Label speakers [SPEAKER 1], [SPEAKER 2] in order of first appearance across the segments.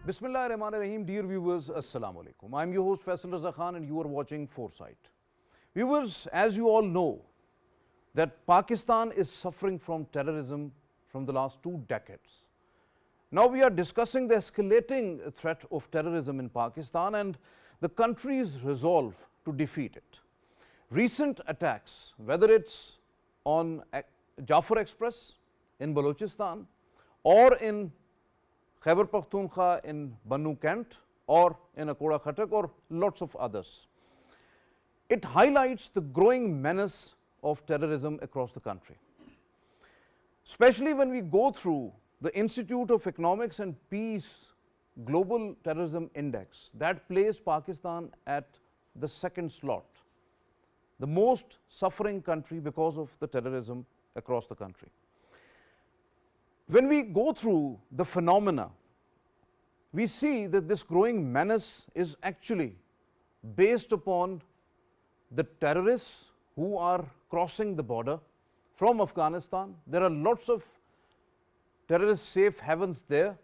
[SPEAKER 1] Bismillahirrahmanirrahim, dear viewers, Assalamu alaikum. I'm your host Faisal Raza Khan and you are watching Foresight. Viewers, as you all know, that Pakistan is suffering from terrorism from the last 2 decades. Now we are discussing the escalating threat of terrorism in Pakistan and the country's resolve to defeat it. Recent attacks, whether it's on Jafar Express in Balochistan or in Khyber Pakhtunkhwa in Bannu Kent or in Akoda Khatak or lots of others. It highlights the growing menace of terrorism across the country. Especially when we go through the Institute of Economics and Peace Global Terrorism Index that placed Pakistan at the 2nd slot, the most suffering country because of the terrorism across the country. When we go through the phenomena, we see that this growing menace is actually based upon the terrorists who are crossing the border from Afghanistan. There are lots of terrorist safe havens there.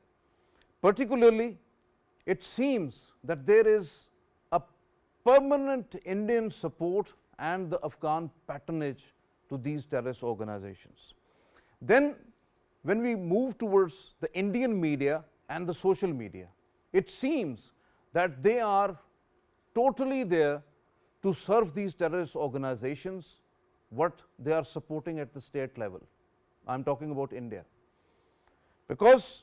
[SPEAKER 1] Particularly, it seems that there is a permanent Indian support and the Afghan patronage to these terrorist organizations. Then when we move towards the Indian media and the social media, it seems that they are totally there to serve these terrorist organizations, what they are supporting at the state level. I am talking about India. Because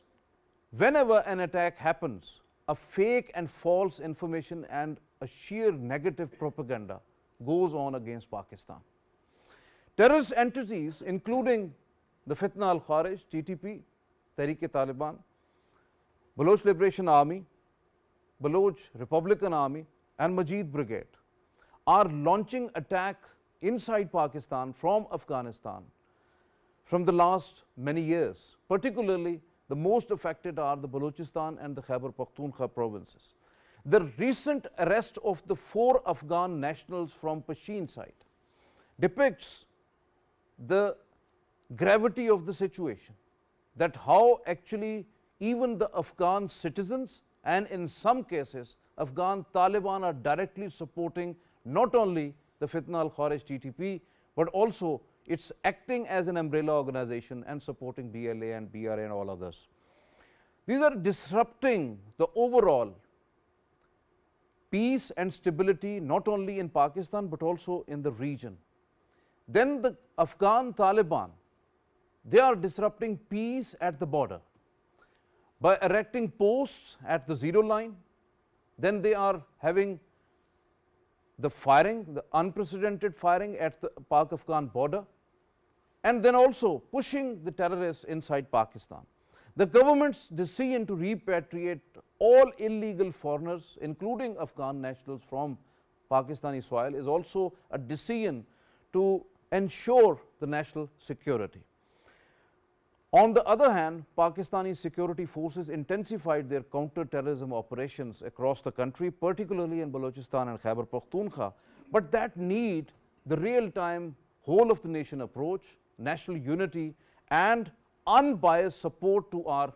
[SPEAKER 1] whenever an attack happens, a fake and false information and a sheer negative propaganda goes on against Pakistan. Terrorist entities including the Fitna al-Kharij, TTP, Tehreek-e-Taliban, Baloch Liberation Army, Baloch Republican Army and Majid Brigade are launching attack inside Pakistan from Afghanistan from the last many years. Particularly, the most affected are the Balochistan and the Khyber Pakhtunkhwa provinces. The recent arrest of the 4 Afghan nationals from Pashin side depicts the gravity of the situation, that how actually even the Afghan citizens and in some cases Afghan Taliban are directly supporting not only the Fitna al-Kharij TTP, but also it's acting as an umbrella organization and supporting BLA and BRA and all others. These are disrupting the overall peace and stability not only in Pakistan but also in the region. Then the Afghan Taliban, they are disrupting peace at the border by erecting posts at the zero line. Then they are having the firing, the unprecedented firing at the Pak-Afghan border, and then also pushing the terrorists inside Pakistan. The government's decision to repatriate all illegal foreigners, including Afghan nationals from Pakistani soil, is also a decision to ensure the national security. On the other hand, Pakistani security forces intensified their counter-terrorism operations across the country, particularly in Balochistan and Khyber Pakhtunkhwa. But that need the real-time, whole-of-the-nation approach, national unity and unbiased support to our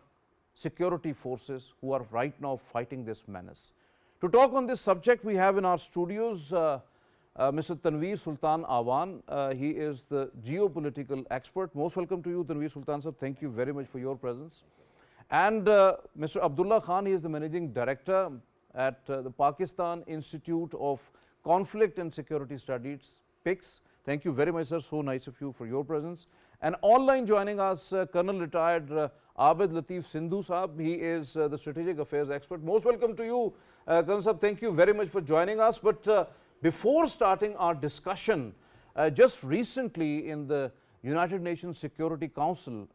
[SPEAKER 1] security forces who are right now fighting this menace. To talk on this subject, we have in our studios Mr. Tanveer Sultan Awan. He is the geopolitical expert. Most welcome to you, Tanveer Sultan sir. Thank you very much for your presence. And Mr. Abdullah Khan, he is the managing director at the Pakistan Institute of Conflict and Security Studies, PICS. Thank you very much, sir. So nice of you for your presence. And online joining us, Colonel retired Abid Latif Sindhu Saab. He is the strategic affairs expert. Most welcome to you, Colonel Saab. Thank you very much for joining us. But before starting our discussion, just recently in the United Nations Security Council,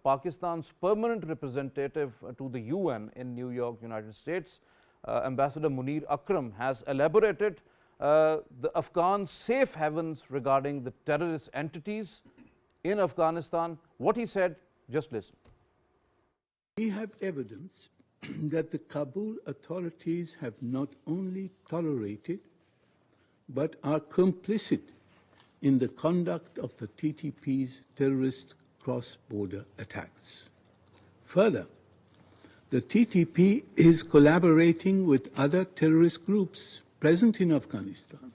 [SPEAKER 1] Pakistan's permanent representative to the UN in New York, United States, Ambassador Munir Akram, has elaborated the Afghan safe havens regarding the terrorist entities in Afghanistan. What he said, just listen.
[SPEAKER 2] We have evidence that the Kabul authorities have not only tolerated but are complicit in the conduct of the TTP's terrorist cross-border attacks. Further, The TTP is collaborating with other terrorist groups present in Afghanistan,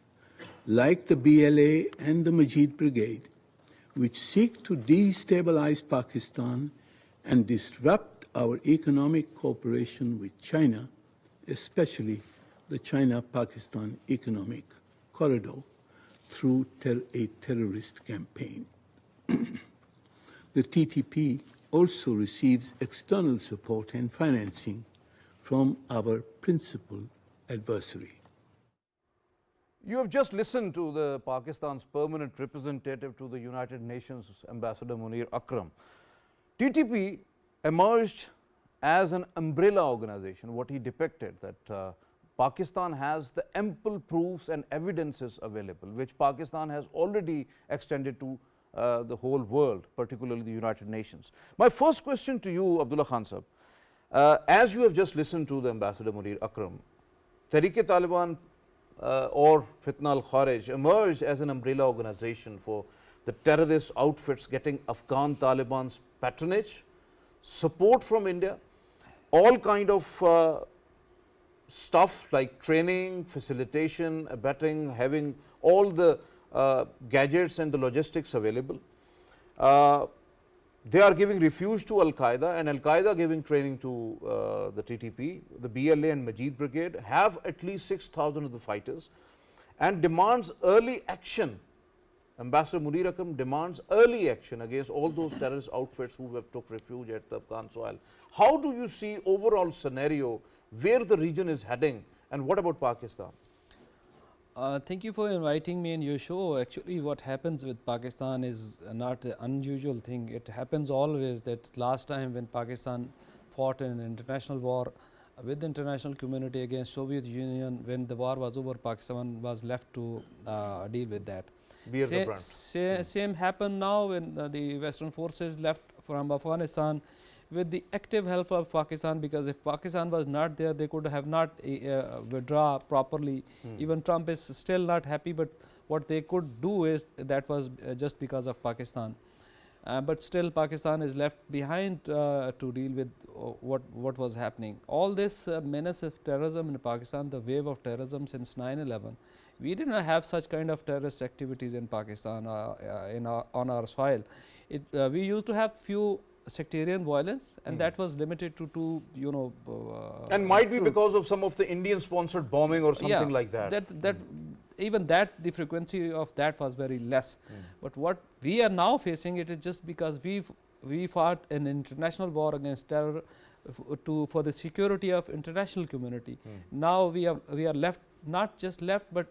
[SPEAKER 2] like the BLA and the Majid Brigade, which seek to destabilize Pakistan and disrupt our economic cooperation with China, especially the China-Pakistan Economic Corridor, through a terrorist campaign. The TTP also receives external support and financing from our principal adversary.
[SPEAKER 1] You have just listened to the Pakistan's permanent representative to the United Nations, Ambassador Munir Akram. TTP emerged as an umbrella organization, what he depicted, that Pakistan has the ample proofs and evidences available, which Pakistan has already extended to the whole world, particularly the United Nations. My first question to you, Abdullah Khan Sahab, as you have just listened to the Ambassador Munir Akram, Tehreek-e-Taliban or Fitna al-Kharij emerged as an umbrella organization for the terrorist outfits getting Afghan Taliban's patronage, support from India, all kind of stuff like training, facilitation, abetting, having all the gadgets and the logistics available. They are giving refuge to Al-Qaeda, and Al-Qaeda giving training to the TTP. The BLA and Majid Brigade have at least 6,000 of the fighters and demands early action. Ambassador Munir Akram demands early action against all those terrorist outfits who have took refuge at the Afghan soil. How do you see overall scenario, where the region is heading, and what about Pakistan?
[SPEAKER 3] Thank you for inviting me in your show. Actually, what happens with Pakistan is not an unusual thing. It happens always that last time when Pakistan fought in an international war with the international community against Soviet Union, when the war was over, Pakistan was left to deal with that. Same happened now when the Western forces left from Afghanistan with the active help of Pakistan, because if Pakistan was not there, they could have not withdraw properly. Even Trump is still not happy, but what they could do is that was just because of Pakistan. But still Pakistan is left behind to deal with what was happening. All this menace of terrorism in Pakistan, the wave of terrorism since 9/11, we did not have such kind of terrorist activities in Pakistan on our soil. We used to have few sectarian violence, and that was limited to
[SPEAKER 1] and might be because of some of the Indian sponsored bombing or something like that.
[SPEAKER 3] Even that the frequency of that was very less. But what we are now facing, it is just because we fought an international war against terror for the security of international community. Now we are left, not just left, but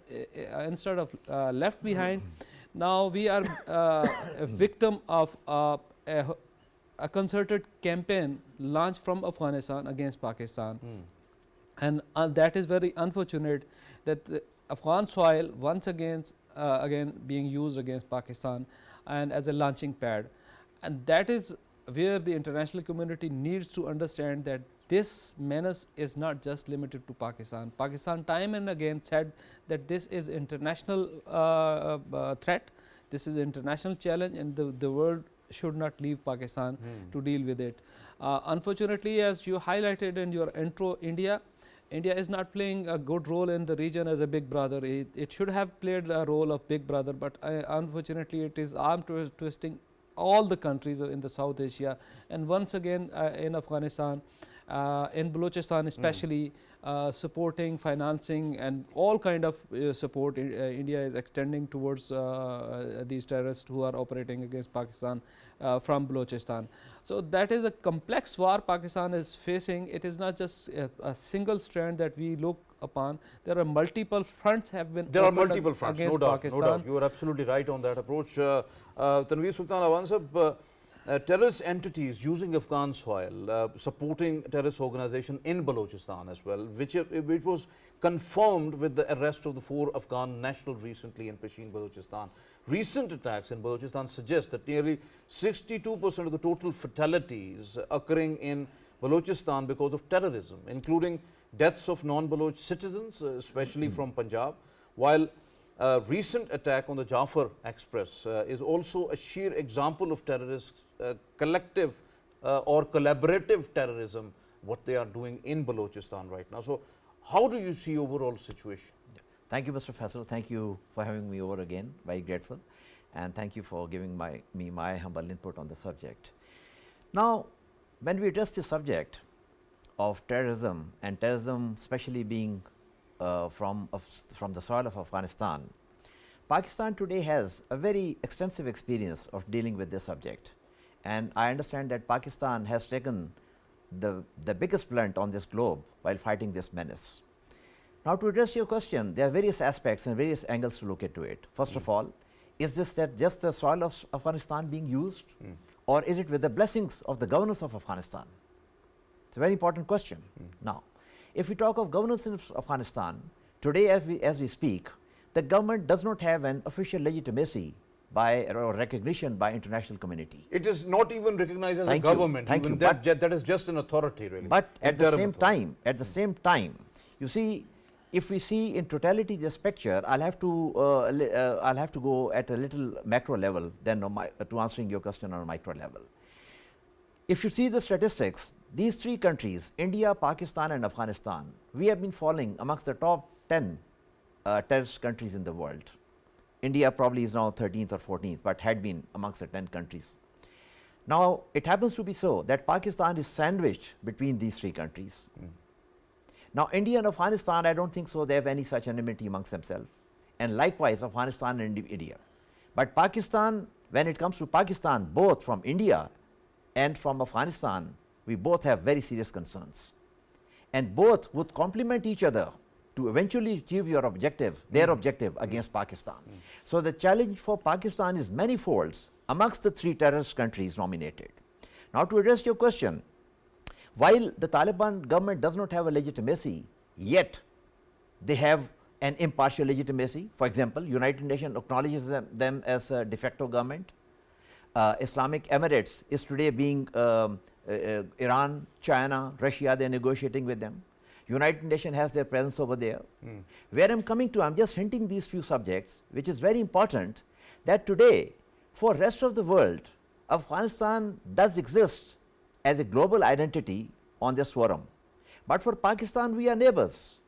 [SPEAKER 3] instead of left behind, now we are a victim of a concerted campaign launched from Afghanistan against Pakistan. And that is very unfortunate that the Afghan soil once again being used against Pakistan and as a launching pad. And that is where the international community needs to understand that this menace is not just limited to Pakistan. Pakistan time and again said that this is international threat, this is international challenge, and the world should not leave Pakistan to deal with it. Unfortunately, as you highlighted in your intro, India is not playing a good role in the region as a big brother. It should have played a role of big brother, but unfortunately it is arm twisting all the countries in the South Asia, and once again in Afghanistan, in Balochistan especially, supporting, financing, and all kind of support India is extending towards these terrorists who are operating against Pakistan from Balochistan. So that is a complex war Pakistan is facing. It is not just a single strand that we look upon. There are multiple fronts have been
[SPEAKER 1] there are multiple fronts,
[SPEAKER 3] against Pakistan.
[SPEAKER 1] No doubt. You are absolutely right on that approach. Tanveer, Sultan, Awan Sahab, terrorist entities using Afghan soil, supporting terrorist organization in Balochistan as well, which was confirmed with the arrest of the 4 Afghan nationals recently in Pishin, Balochistan. Recent attacks in Balochistan suggest that nearly 62% of the total fatalities occurring in Balochistan because of terrorism, including deaths of non-Baloch citizens, especially from Punjab, while recent attack on the Jafar Express is also a sheer example of terrorist collective or collaborative terrorism what they are doing in Balochistan right now. So how do you see overall situation?
[SPEAKER 4] Thank you, Mr. Faisal. Thank you for having me over again. Very grateful. And thank you for giving me my humble input on the subject. Now, when we address the subject of terrorism, and terrorism especially being from the soil of Afghanistan, Pakistan today has a very extensive experience of dealing with this subject. And I understand that Pakistan has taken the biggest blunt on this globe while fighting this menace. Now, to address your question, there are various aspects and various angles to look into it. First of all, is this that just the soil of Afghanistan being used, or is it with the blessings of the governance of Afghanistan? It's a very important question. Now, if we talk of governance in Afghanistan, today as we speak, the government does not have an official legitimacy or recognition by international community.
[SPEAKER 1] It is not even recognized as a government.
[SPEAKER 4] Thank you.
[SPEAKER 1] That is just an authority, really.
[SPEAKER 4] But at the same time, you see, if we see in totality this picture, I'll have to go at a little macro level than to answering your question on a micro level. If you see the statistics, these three countries, India, Pakistan and Afghanistan, we have been falling amongst the top 10 terrorist countries in the world. India probably is now 13th or 14th, but had been amongst the 10 countries. Now, it happens to be so that Pakistan is sandwiched between these three countries. Now, India and Afghanistan, I don't think so they have any such enmity amongst themselves, and likewise Afghanistan and India. But Pakistan, when it comes to Pakistan, both from India and from Afghanistan, we both have very serious concerns. And both would complement each other to eventually achieve your objective, their objective against Pakistan. So the challenge for Pakistan is manifolds amongst the three terrorist countries nominated. Now, to address your question, while the Taliban government does not have a legitimacy, yet they have an impartial legitimacy. For example, United Nations acknowledges them as a de facto government. Islamic Emirates is today being Iran, China, Russia, they are negotiating with them. United Nations has their presence over there. Where I'm coming to, I'm just hinting these few subjects, which is very important, that today, for rest of the world, Afghanistan does exist as a global identity on this forum. But for Pakistan, we are neighbors.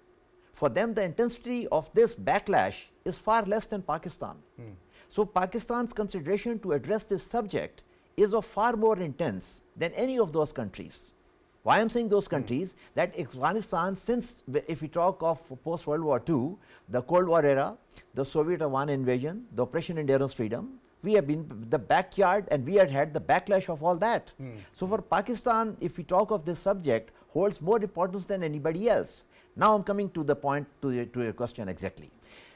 [SPEAKER 4] For them, the intensity of this backlash is far less than Pakistan. So Pakistan's consideration to address this subject is of far more intense than any of those countries. Why I'm saying those countries? That Afghanistan, since if we talk of post-World War II, the Cold War era, the Soviet Awan invasion, the Operation Endurance Freedom, we have been the backyard and we had the backlash of all that. So for Pakistan, if we talk of this subject, holds more importance than anybody else. Now I'm coming to the point to your question exactly.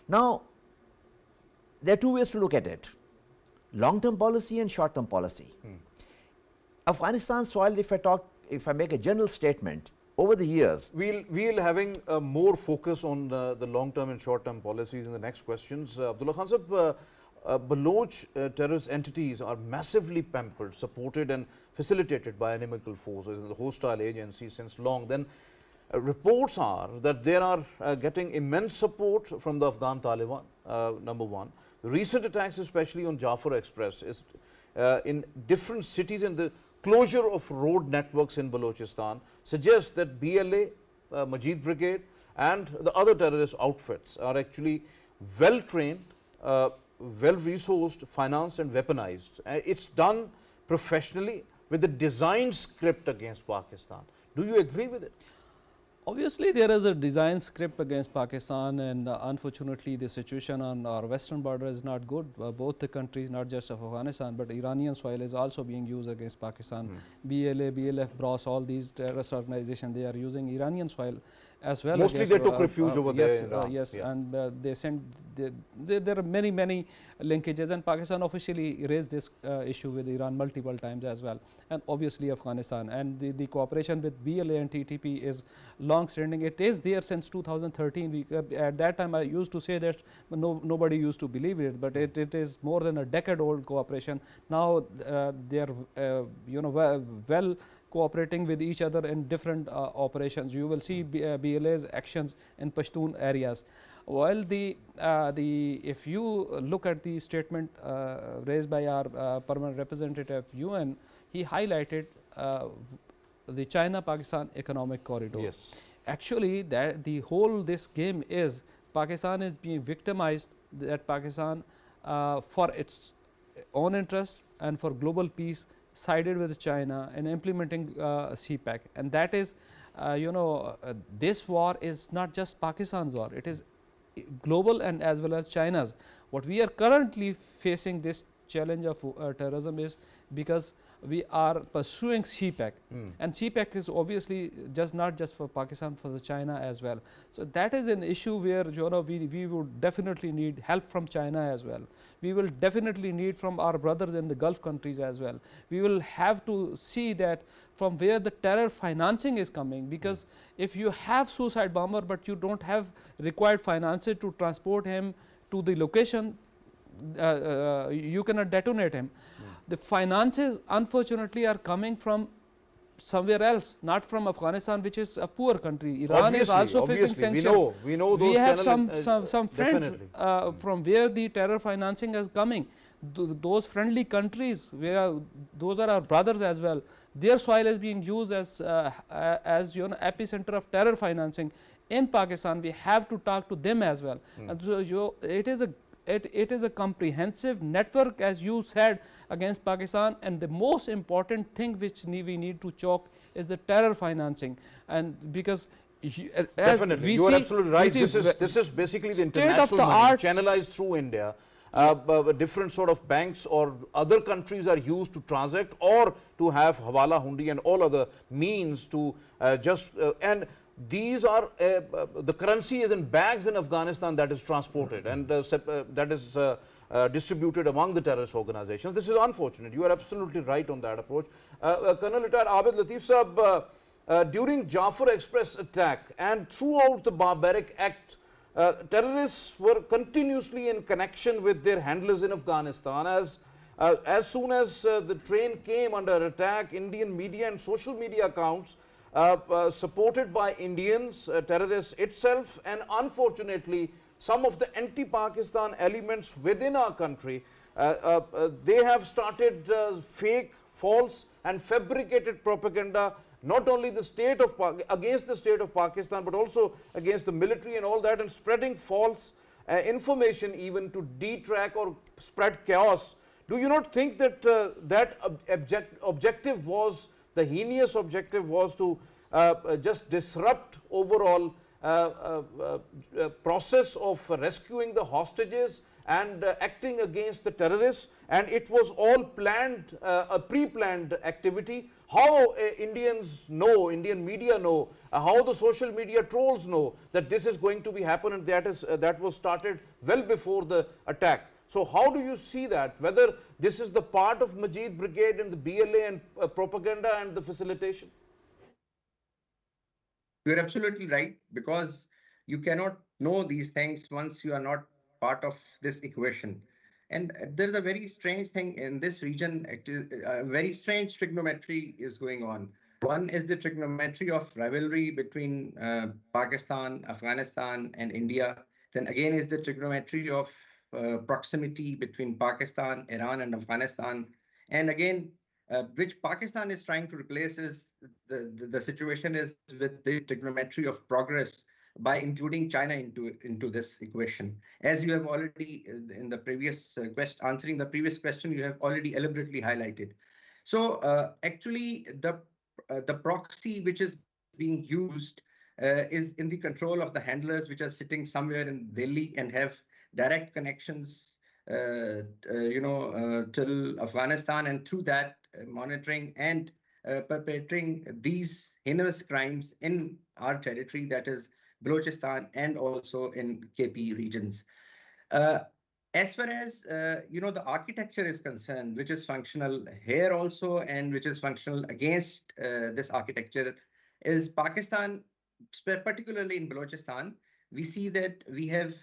[SPEAKER 4] Now, there are two ways to look at it: long-term policy and short-term policy. Afghanistan soil, if I make a general statement, over the years,
[SPEAKER 1] we'll having more focus on the long-term and short-term policies in the next questions. Abdullah Khan Sahib, Baloch terrorist entities are massively pampered, supported and facilitated by inimical forces and the hostile agencies since long. Then reports are that they are getting immense support from the Afghan Taliban, number one. The recent attacks, especially on Jafar Express, is in different cities, and the closure of road networks in Balochistan suggests that BLA, Majid Brigade and the other terrorist outfits are actually well trained, well resourced, financed and weaponized. It's done professionally with a designed script against Pakistan. Do you agree with it?
[SPEAKER 3] Obviously, there is a design script against Pakistan, and unfortunately, the situation on our western border is not good. Both the countries, not just of Afghanistan, but Iranian soil is also being used against Pakistan. BLA, BLF, BROS, all these terrorist organizations, they are using Iranian soil as well.
[SPEAKER 1] Mostly they took refuge over
[SPEAKER 3] yes,
[SPEAKER 1] there.
[SPEAKER 3] Yes, yeah. And they sent, there are many linkages, and Pakistan officially raised this issue with Iran multiple times as well, and obviously Afghanistan. And the cooperation with BLA and TTP is long-standing. It is there since 2013. At that time, I used to say that nobody used to believe it, but it is more than a decade-old cooperation. Now they are, well cooperating with each other in different operations. You will see BLA's actions in Pashtun areas. While if you look at the statement raised by our permanent representative UN, he highlighted the China-Pakistan economic corridor.
[SPEAKER 1] Yes.
[SPEAKER 3] Actually, that the whole this game is Pakistan is being victimized, that Pakistan for its own interest and for global peace sided with China and implementing CPEC, and that is this war is not just Pakistan's war, it is global and as well as China's. What we are currently facing this challenge of terrorism is because we are pursuing CPEC, and CPEC is obviously just not just for Pakistan, for the China as well. So that is an issue where we would definitely need help from China as well. We will definitely need from our brothers in the Gulf countries as well. We will have to see that from where the terror financing is coming, because if you have suicide bomber but you don't have required finances to transport him to the location, you cannot detonate him. The finances unfortunately are coming from somewhere else, not from Afghanistan, which is a poor country. Iran is also facing sanctions.
[SPEAKER 1] We know those
[SPEAKER 3] we have
[SPEAKER 1] channel,
[SPEAKER 3] some friends from where the terror financing is coming. Those friendly countries, where those are our brothers as well, their soil is being used as epicenter of terror financing in Pakistan. We have to talk to them as well. And so it is a comprehensive network, as you said, against Pakistan, and the most important thing which we need to choke is the terror financing. And because
[SPEAKER 1] definitely, you are absolutely right. This is basically the international money channelized through India. Different sort of banks or other countries are used to transact or to have hawala hundi and all other means to and these are the currency is in bags in Afghanistan that is transported and that is distributed among the terrorist organizations. This is unfortunate. You are absolutely right on that approach. Colonel Retired Abid Latif Sahab, during Jafar Express attack and throughout the barbaric act, terrorists were continuously in connection with their handlers in Afghanistan. As soon as the train came under attack, Indian media and social media accounts supported by Indians, terrorists itself, and unfortunately some of the anti-Pakistan elements within our country, they have started fake, false and fabricated propaganda, not only the state of against the state of Pakistan, but also against the military and all that, and spreading false information even to detrack or spread chaos. Do you not think that objective was, the heinous objective was to just disrupt overall process of rescuing the hostages and acting against the terrorists, and it was all planned, a pre-planned activity? How Indians know, Indian media know, how the social media trolls know that this is going to be happen, and that was started well before the attack. So how do you see that, whether this is the part of Majid Brigade and the BLA and propaganda and the facilitation?
[SPEAKER 5] You're absolutely right, because you cannot know these things once you are not part of this equation. And there's a very strange thing in this region. A very strange trigonometry is going on. One is the trigonometry of rivalry between Pakistan, Afghanistan, and India. Then again is the trigonometry of proximity between Pakistan, Iran, and Afghanistan. And again, which Pakistan is trying to replace is the situation is with the trigonometry of progress by including China into this equation. As you have already in the previous answering the previous question, you have already elaborately highlighted. So actually the proxy which is being used is in the control of the handlers, which are sitting somewhere in Delhi and have direct connections till Afghanistan, and through that monitoring and perpetrating these heinous crimes in our territory, that is Balochistan and also in KP regions. As far as the architecture is concerned, which is functional here also and which is functional against this architecture, is Pakistan, particularly in Balochistan. We see that we have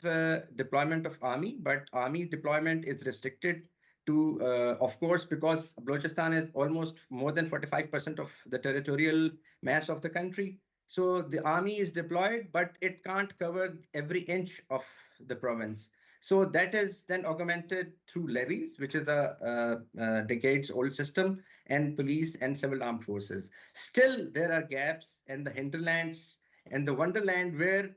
[SPEAKER 5] deployment of army, but army deployment is restricted to, of course, because Balochistan is almost more than 45% of the territorial mass of the country. So the army is deployed, but it can't cover every inch of the province. So that is then augmented through levies, which is a decades-old system, and police and civil armed forces. Still, there are gaps in the hinterlands and the wonderland where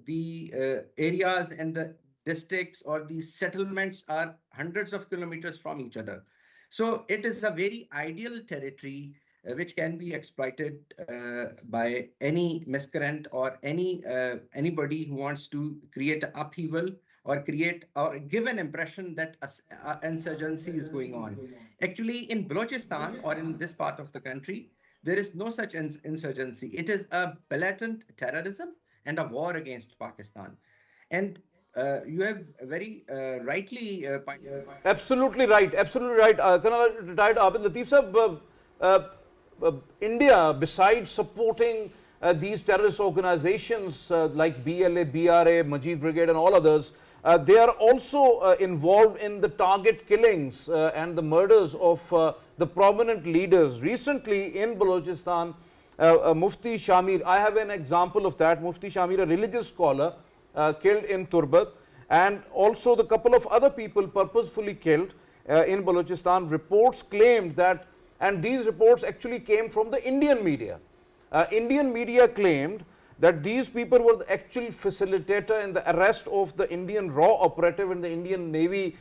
[SPEAKER 5] the areas and the districts or these settlements are hundreds of kilometers from each other. So it is a very ideal territory which can be exploited by any miscreant or anybody who wants to create an upheaval or create or give an impression that insurgency is going on. Actually, in Balochistan or in this part of the country, there is no such insurgency. It is a blatant terrorism and a war against Pakistan. And you have very rightly pointed.
[SPEAKER 1] Absolutely right, absolutely right. Colonel retired Abid Latif sahab, India, besides supporting these terrorist organizations like BLA, BRA, Majid Brigade and all others, they are also involved in the target killings and the murders of the prominent leaders. Recently in Balochistan, Mufti Shamir, I have an example of that. Mufti Shamir, a religious scholar, killed in Turbat, and also the couple of other people purposefully killed in Balochistan. Reports claimed that, and these reports actually came from the Indian media. Indian media claimed that these people were the actual facilitator in the arrest of the Indian raw operative in the Indian Navy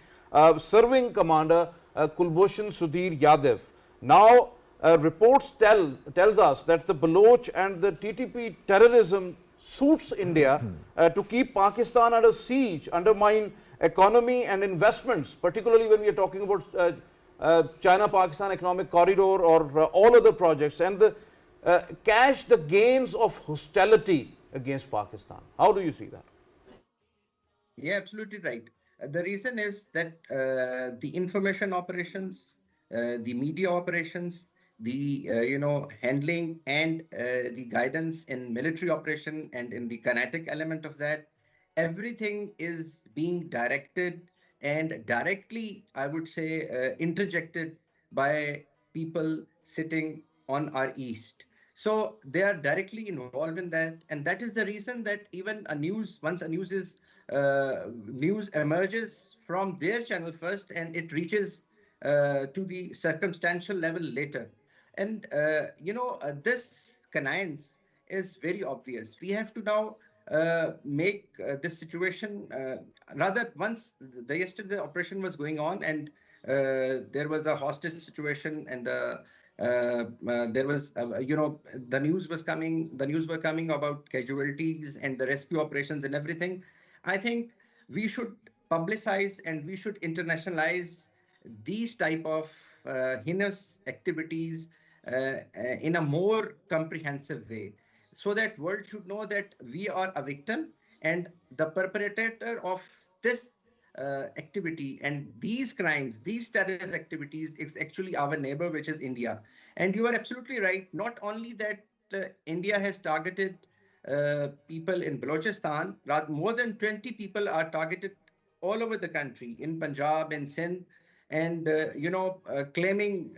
[SPEAKER 1] serving commander Kulbhushan Sudhir Yadav. Now, reports tells us that the Baloch and the TTP terrorism suits India to keep Pakistan under siege, undermine economy and investments, particularly when we are talking about China-Pakistan economic corridor or all other projects, and the cash the gains of hostility against Pakistan. How do you see that?
[SPEAKER 5] Yeah, absolutely right. The reason is that the information operations, the media operations, the handling and the guidance in military operation and in the kinetic element of that, everything is being directed and directly, I would say, interjected by people sitting on our east. So they are directly involved in that, and that is the reason that even once a news emerges from their channel first, and it reaches to the circumstantial level later. And this connivance is very obvious. We have to now make this situation rather once yesterday operation was going on, and there was a hostage situation, and there was the news were coming about casualties and the rescue operations and everything. I think we should publicize and we should internationalize these type of heinous activities in a more comprehensive way, so that world should know that we are a victim, and the perpetrator of this activity and these crimes, these terrorist activities, is actually our neighbor, which is India. And you are absolutely right. Not only that, India has targeted people in Balochistan. More than 20 people are targeted all over the country, in Punjab and Sindh, and claiming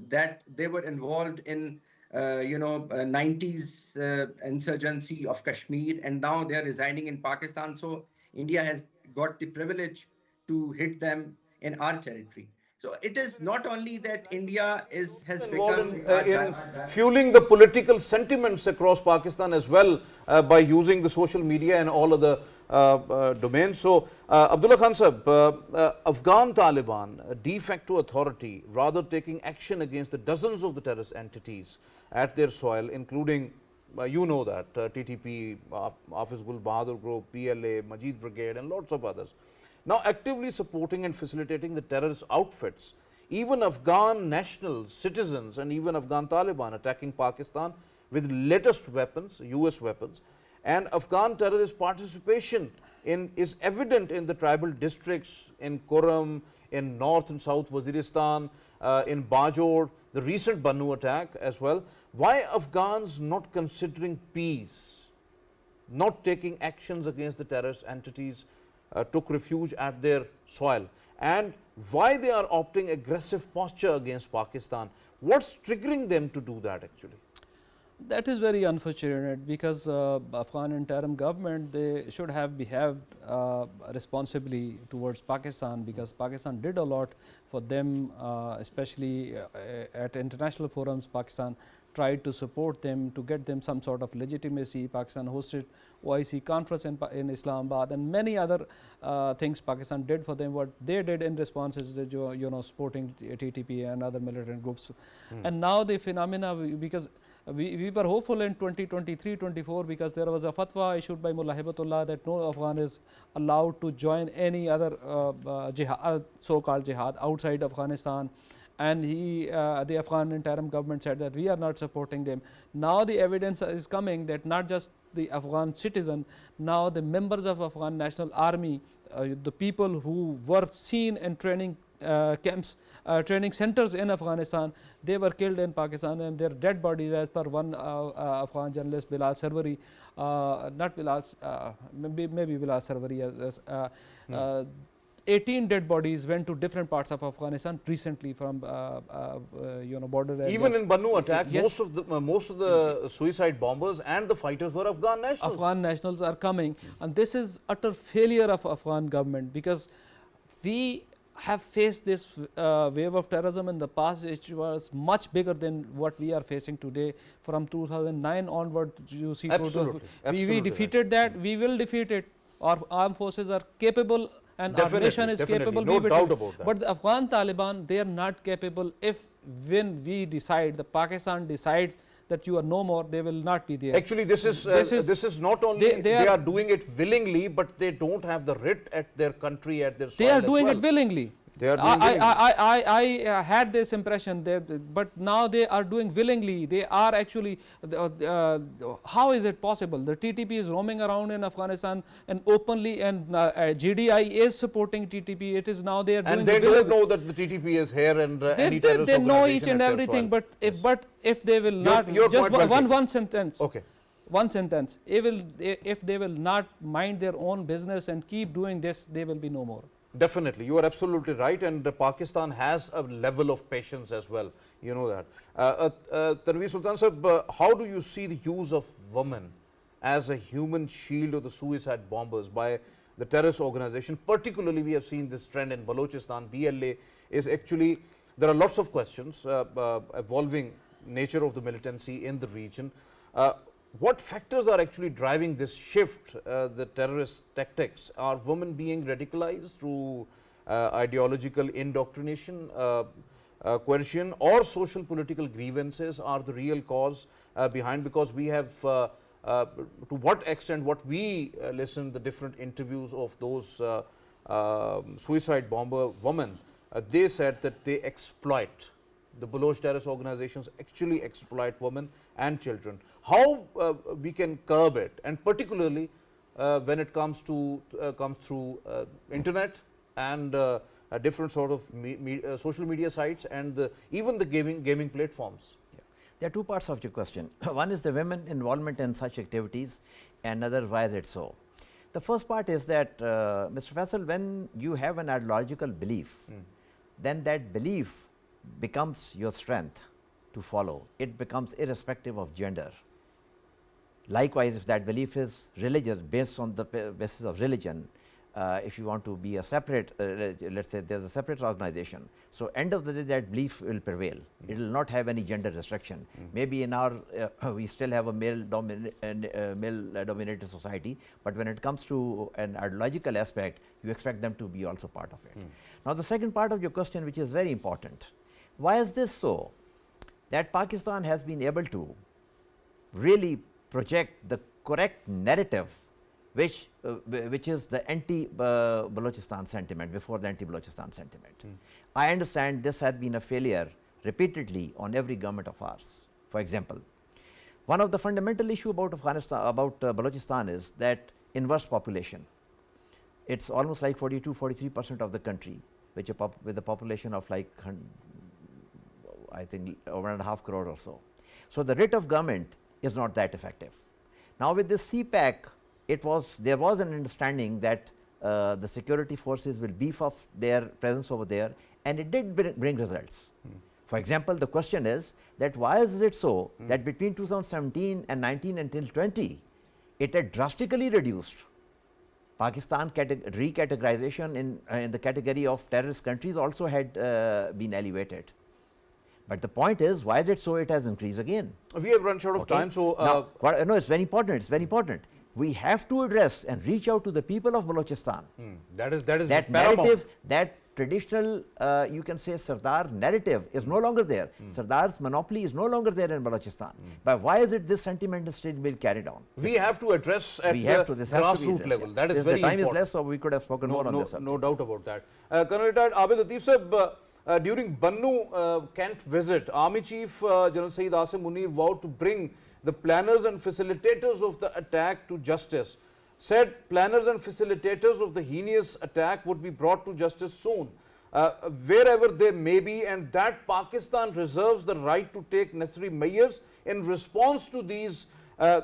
[SPEAKER 5] that they were involved in 90s insurgency of Kashmir, and now they are residing in Pakistan. So India has got the privilege to hit them in our territory. So it is not only that India has
[SPEAKER 1] Involved
[SPEAKER 5] become
[SPEAKER 1] in fueling the political sentiments across Pakistan as well by using the social media and all other domains. So, Abdullah Khan sahab, Afghan Taliban, a de facto authority, rather taking action against the dozens of the terrorist entities at their soil, including, you know that, TTP, Hafiz Gul Bahadur Group, PLA, Majid Brigade and lots of others, now actively supporting and facilitating the terrorist outfits. Even Afghan national citizens and even Afghan Taliban attacking Pakistan with latest weapons, US weapons, and Afghan terrorist participation is evident in the tribal districts in Kuram, in North and South Waziristan, in Bajor, the recent Bannu attack as well. Why Afghans not considering peace, not taking actions against the terrorist entities, took refuge at their soil, and why they are opting aggressive posture against Pakistan? What's triggering them to do that actually?
[SPEAKER 3] That is very unfortunate, because Afghan interim government, they should have behaved responsibly towards Pakistan, because Pakistan did a lot for them, especially at international forums. Pakistan tried to support them to get them some sort of legitimacy. Pakistan hosted OIC conference in Islamabad, and many other things Pakistan did for them. What they did in response is that, supporting TTP and other militant groups. And now the phenomena, because we were hopeful in 2023-24, because there was a fatwa issued by Mullah Hibatullah that no Afghan is allowed to join any other so-called jihad outside Afghanistan. And the Afghan interim government said that we are not supporting them. Now the evidence is coming that not just the Afghan citizen, now the members of Afghan National Army, the people who were seen in training camps, training centers in Afghanistan, they were killed in Pakistan, and their dead bodies, as per one Afghan journalist, Bilal Sarwari, not Bilal, maybe Bilal Sarwari, 18 dead bodies went to different parts of Afghanistan recently from border areas.
[SPEAKER 1] Even in Bannu attack,
[SPEAKER 3] Yes.
[SPEAKER 1] most of the suicide bombers and the fighters were Afghan nationals.
[SPEAKER 3] Afghan nationals are coming, and this is utter failure of Afghan government, because we have faced this wave of terrorism in the past, which was much bigger than what we are facing today. From 2009 onward, you see,
[SPEAKER 1] Absolutely.
[SPEAKER 3] we
[SPEAKER 1] Absolutely
[SPEAKER 3] defeated that. We will defeat it. Our armed forces are capable, and our nation is capable.
[SPEAKER 1] No
[SPEAKER 3] we
[SPEAKER 1] doubt
[SPEAKER 3] will.
[SPEAKER 1] about that.
[SPEAKER 3] But the Afghan Taliban, they are not capable. When we decide, the Pakistan decides that you are no more, they will not be there.
[SPEAKER 1] Actually, this is not only they are doing it willingly, but they don't have the writ at their country, at their soil.
[SPEAKER 3] They are
[SPEAKER 1] as
[SPEAKER 3] doing
[SPEAKER 1] well.
[SPEAKER 3] it willingly.
[SPEAKER 1] They are doing willingly.
[SPEAKER 3] I had this impression, but now they are doing willingly. They are actually, how is it possible? The TTP is roaming around in Afghanistan and openly, and GDI is supporting TTP. It is now they are doing
[SPEAKER 1] And they
[SPEAKER 3] it
[SPEAKER 1] don't
[SPEAKER 3] willingly.
[SPEAKER 1] know that the TTP is here, and any terrorist
[SPEAKER 3] They know
[SPEAKER 1] organization
[SPEAKER 3] each and
[SPEAKER 1] at their
[SPEAKER 3] everything,
[SPEAKER 1] soil.
[SPEAKER 3] but if they will not,
[SPEAKER 1] your
[SPEAKER 3] just
[SPEAKER 1] point well
[SPEAKER 3] one sentence.
[SPEAKER 1] Okay.
[SPEAKER 3] One sentence. If they will not mind their own business and keep doing this, they will be no more.
[SPEAKER 1] Definitely, you are absolutely right, and Pakistan has a level of patience as well. You know that. Tanveer Sultan sir, how do you see the use of women as a human shield of the suicide bombers by the terrorist organization? Particularly, we have seen this trend in Balochistan. BLA is actually, there are lots of questions, evolving nature of the militancy in the region. What factors are actually driving this shift, the terrorist tactics? Are women being radicalized through ideological indoctrination, coercion, or social political grievances are the real cause behind? Because we have, to what extent, what we listen the different interviews of those suicide bomber women, they said that they exploit, the Baloch terrorist organizations actually exploit women and children. How we can curb it, and particularly when it comes to comes through internet and different sort of social media sites, and even the gaming platforms.
[SPEAKER 4] Yeah. There are two parts of your question. One is the women involvement in such activities, and another, why is it so? The first part is that, Mr. Faisal, when you have an ideological belief, then that belief becomes your strength to follow. It becomes irrespective of gender. Likewise, if that belief is religious, based on the basis of religion, if you want to be a separate, let's say there is a separate organization, so end of the day that belief will prevail. It will not have any gender restriction. Maybe in our, we still have a male-dominated society, but when it comes to an ideological aspect, you expect them to be also part of it. Now the second part of your question, which is very important, why is this so? That Pakistan has been able to really project the correct narrative, which is the anti-Balochistan sentiment, before the anti-Balochistan sentiment. I understand this had been a failure repeatedly on every government of ours. For example, one of the fundamental issue about Afghanistan, about Balochistan, is that inverse population. It's almost like 42-43% of the country, which with a population of like I think 1.5 crore or so. So the rate of government is not that effective. Now with this CPAC, there was an understanding that the security forces will beef up their presence over there, and it did bring results. For example, the question is that why is it so that between 2017 and 19 until 20, it had drastically reduced. Pakistan recategorization in the category of terrorist countries also had been elevated. But the point is, why is it so it has increased again?
[SPEAKER 1] We have run short of time, so
[SPEAKER 4] now, no, it's very important. It's very important. We have to address and reach out to the people of Balochistan.
[SPEAKER 1] that is
[SPEAKER 4] That
[SPEAKER 1] paramount.
[SPEAKER 4] narrative, that traditional, you can say, Sardar narrative is no longer there. Sardar's monopoly is no longer there in Balochistan. But why is it this sentiment is still being carried on?
[SPEAKER 1] We have to address at
[SPEAKER 4] We
[SPEAKER 1] the
[SPEAKER 4] have to, this has to be
[SPEAKER 1] grassroots
[SPEAKER 4] addressed,
[SPEAKER 1] level.
[SPEAKER 4] yeah.
[SPEAKER 1] That is
[SPEAKER 4] Since
[SPEAKER 1] very
[SPEAKER 4] the time
[SPEAKER 1] important.
[SPEAKER 4] is less, so we could have spoken more on this subject.
[SPEAKER 1] No doubt about that. Colonel Retired Abid Latif sir, during Bannu Kent visit, Army Chief General Saeed Asim Munir vowed to bring the planners and facilitators of the attack to justice. Said planners and facilitators of the heinous attack would be brought to justice soon, wherever they may be, and that Pakistan reserves the right to take necessary measures in response to these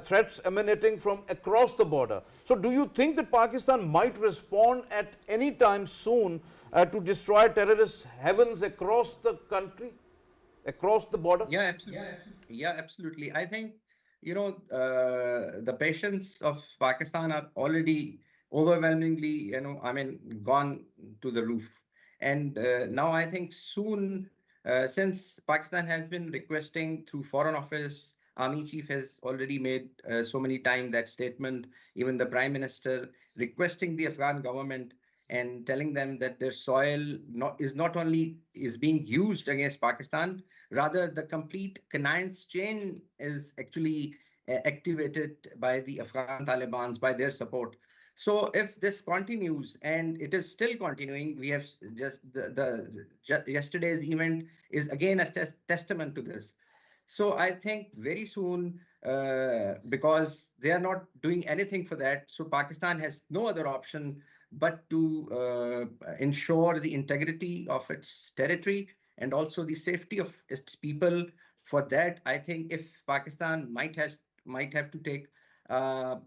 [SPEAKER 1] threats emanating from across the border. So do you think that Pakistan might respond at any time soon to destroy terrorist heavens across the country, across the border?
[SPEAKER 5] Yeah, absolutely. Yeah, absolutely. I think, you know, the patience of Pakistan are already overwhelmingly, you know, I mean, gone to the roof. And now I think soon, since Pakistan has been requesting through Foreign Office, Army Chief has already made so many times that statement, even the Prime Minister requesting the Afghan government and telling them that their soil is not only is being used against Pakistan, rather the complete Canines chain is actually activated by the Afghan Taliban, by their support. So if this continues, and it is still continuing, we have just yesterday's event is again a testament to this. So I think very soon, because they are not doing anything for that, so Pakistan has no other option but to ensure the integrity of its territory and also the safety of its people. For that, I think if Pakistan might have to take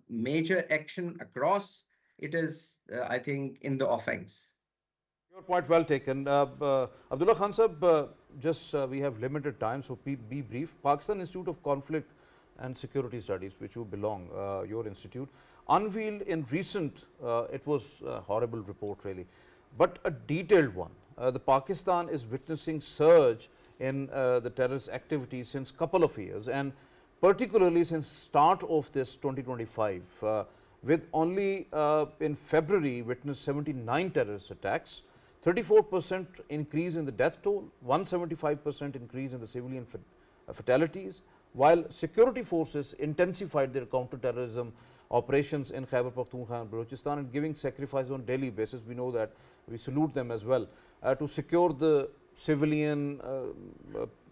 [SPEAKER 5] major action across, it is, I think, in the offense.
[SPEAKER 1] Your point well taken. Abdullah Khan sahab, we have limited time, so be brief. Pakistan Institute of Conflict and Security Studies, which you belong, your institute, unveiled in recent, it was a horrible report really, but a detailed one. The Pakistan is witnessing surge in the terrorist activity since couple of years, and particularly since start of this 2025, with only in February witnessed 79 terrorist attacks, 34% increase in the death toll, 175% increase in the civilian fatalities, while security forces intensified their counter-terrorism operations in Khyber Pakhtunkhwa and Balochistan and giving sacrifice on daily basis. We know that, we salute them as well, to secure the civilian,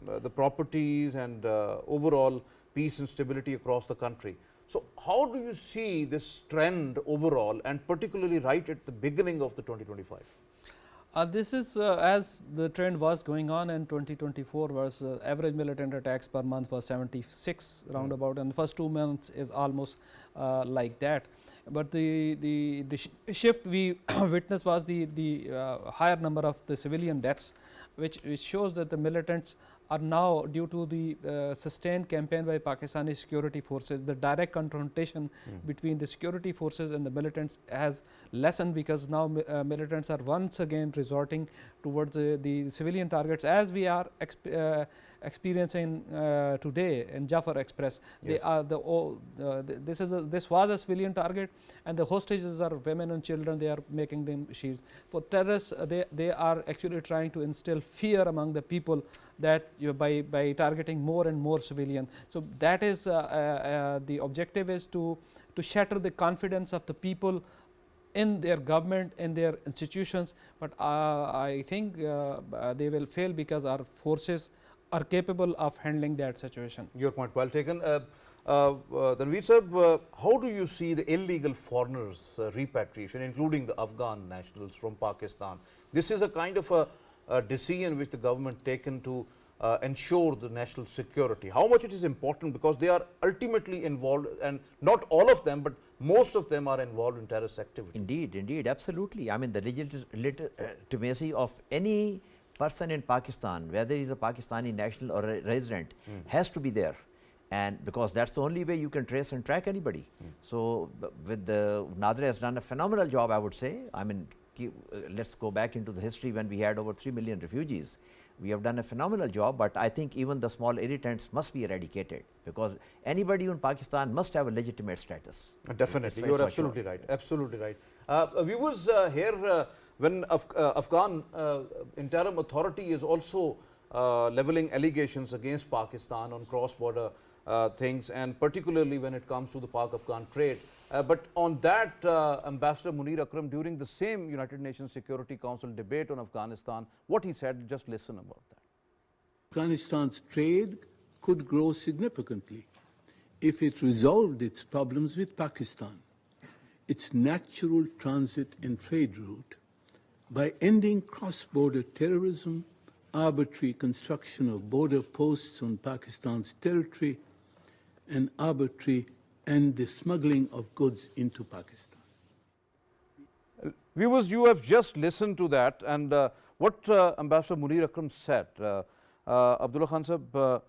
[SPEAKER 1] the properties and overall peace and stability across the country. So how do you see this trend overall, and particularly right at the beginning of the 2025?
[SPEAKER 3] This is as the trend was going on in 2024 was average militant attacks per month was 76 roundabout, and the first 2 months is almost like that. But the shift we witnessed was the higher number of the civilian deaths, which shows that the militants are now, due to the sustained campaign by Pakistani security forces, the direct confrontation between the security forces and the militants has lessened, because now militants are once again resorting towards the civilian targets, as we are experiencing today in Jafar Express. Yes. They are this was a civilian target, and the hostages are women and children. They are making them shields. For terrorists, they are actually trying to instill fear among the people, that by targeting more and more civilian. So that is the objective is to shatter the confidence of the people in their government, in their institutions. But I think they will fail, because our forces are capable of handling that situation.
[SPEAKER 1] Your point well taken. Tanveer sir, how do you see the illegal foreigners repatriation, including the Afghan nationals from Pakistan? This is a kind of a decision which the government taken to ensure the national security. How much it is important, because they are ultimately involved, and not all of them, but most of them are involved in terrorist activity.
[SPEAKER 4] Indeed, indeed, absolutely. I mean, the legitimacy of any person in Pakistan, whether he's a Pakistani national or a resident, has to be there. And because that's the only way you can trace and track anybody. So with the Nader has done a phenomenal job, I would say. I mean, let's go back into the history when we had over 3 million refugees. We have done a phenomenal job, but I think even the small irritants must be eradicated, because anybody in Pakistan must have a legitimate status.
[SPEAKER 1] Definitely, you're absolutely right. Absolutely right. Viewers, here when Afghan interim authority is also leveling allegations against Pakistan on cross-border things, and particularly when it comes to the Pak-Afghan trade. But on that, Ambassador Munir Akram, during the same United Nations Security Council debate on Afghanistan, what he said, just listen about that.
[SPEAKER 2] Afghanistan's trade could grow significantly if it resolved its problems with Pakistan, its natural transit and trade route, by ending cross-border terrorism, arbitrary construction of border posts on Pakistan's territory, and arbitrary and the smuggling of goods into Pakistan.
[SPEAKER 1] Viewers, you have just listened to that, and what Ambassador Munir Akram said, Abdullah Khan Sahib,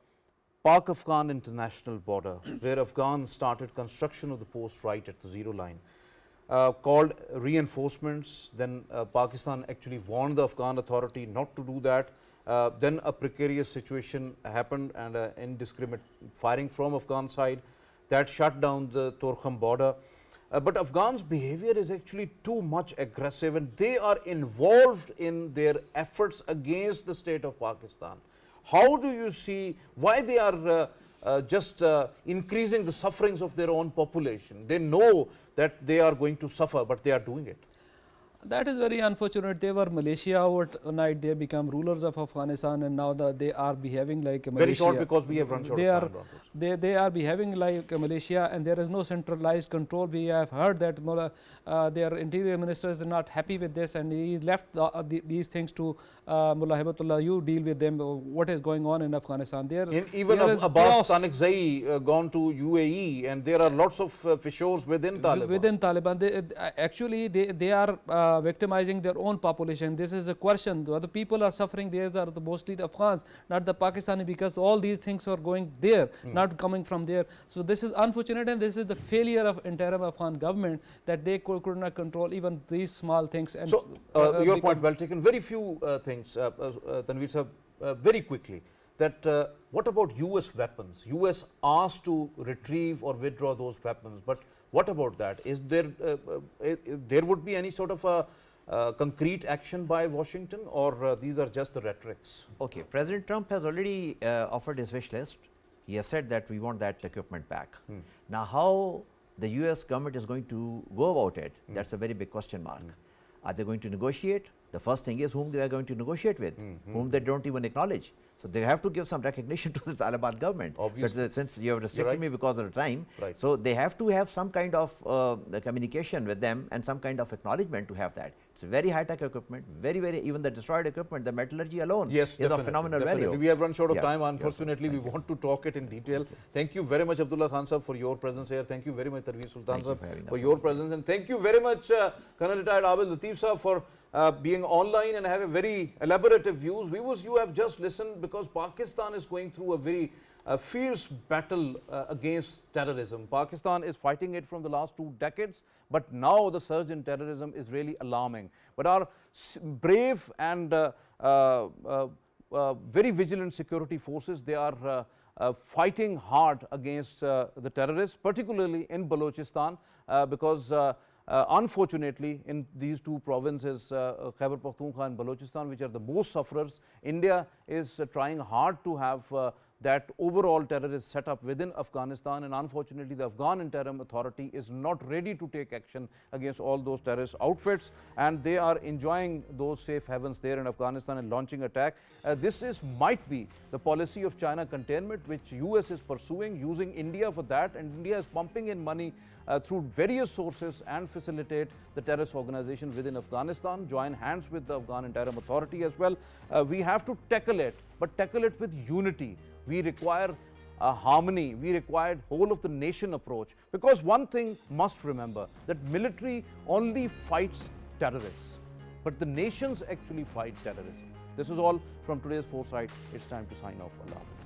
[SPEAKER 1] Pak-Afghan international border, where Afghans started construction of the post right at the zero line, called reinforcements. Then Pakistan actually warned the Afghan authority not to do that. Then a precarious situation happened, and indiscriminate firing from Afghan side that shut down the Torkham border. But Afghans' behavior is actually too much aggressive, and they are involved in their efforts against the state of Pakistan. How do you see why they are just increasing the sufferings of their own population? They know that they are going to suffer, but they are doing it.
[SPEAKER 3] That is very unfortunate. They were militia overnight. They become rulers of Afghanistan, and now they are behaving like a militia.
[SPEAKER 1] Very short, because we have run short of time.
[SPEAKER 3] They are behaving like a militia, and there is no centralized control. We have heard that their interior minister is not happy with this, and he left these things to Mullah Hibatullah. You deal with them. What is going on in Afghanistan?
[SPEAKER 1] Even Abbas Tanikzai gone to UAE, and there are lots of fissures within Taliban.
[SPEAKER 3] Within Taliban, actually they are victimizing their own population. This is a question. The people are suffering. These are mostly the Afghans, not the Pakistani, because all these things are going there, not coming from there. So this is unfortunate, and this is the failure of interim Afghan government, that they could not control even these small things. And
[SPEAKER 1] so your point well taken. Very few things, Tanveer sir, very quickly. That what about US weapons? US asked to retrieve or withdraw those weapons, but what about that? Is there there would be any sort of a concrete action by Washington, or these are just the rhetorics?
[SPEAKER 4] Okay, President Trump has already offered his wish list. He has said that we want that equipment back. Now, how the US government is going to go about it, that's a very big question mark. Are they going to negotiate? The first thing is whom they are going to negotiate with, whom they don't even acknowledge. So they have to give some recognition to the Taliban government. So since you have restricted me because of the time, so they have to have some kind of communication with them and some kind of acknowledgement to have that. It's a very high-tech equipment, very, even the destroyed equipment, the metallurgy alone is of phenomenal value.
[SPEAKER 1] We have run short of time. Unfortunately, we want to talk it in detail. Thank you very much, Abdullah Khan Sahib, for your presence here. Thank you very much, Tanveer Sultan Sahib, for your presence. And thank you very much, Colonel Retired Abid Latif Sahib, for being online and have a very elaborative views. Viewers, you have just listened, because Pakistan is going through a very fierce battle against terrorism. Pakistan is fighting it from the last 2 decades, but now the surge in terrorism is really alarming. But our brave and very vigilant security forces, they are fighting hard against the terrorists, particularly in Balochistan, because unfortunately, in these two provinces, Khyber Pakhtunkhwa and Balochistan, which are the most sufferers, India is trying hard to have that overall terrorist setup within Afghanistan, and unfortunately the Afghan interim authority is not ready to take action against all those terrorist outfits, and they are enjoying those safe havens there in Afghanistan and launching attack. This might be the policy of China containment, which US is pursuing, using India for that, and India is pumping in money through various sources and facilitate the terrorist organization within Afghanistan, join hands with the Afghan interim authority as well. We have to tackle it, but tackle it with unity. We require harmony. We require whole of the nation approach, because one thing must remember, that military only fights terrorists, but the nations actually fight terrorism. This is all from today's Foresight. It's time to sign off. Allah Hafiz.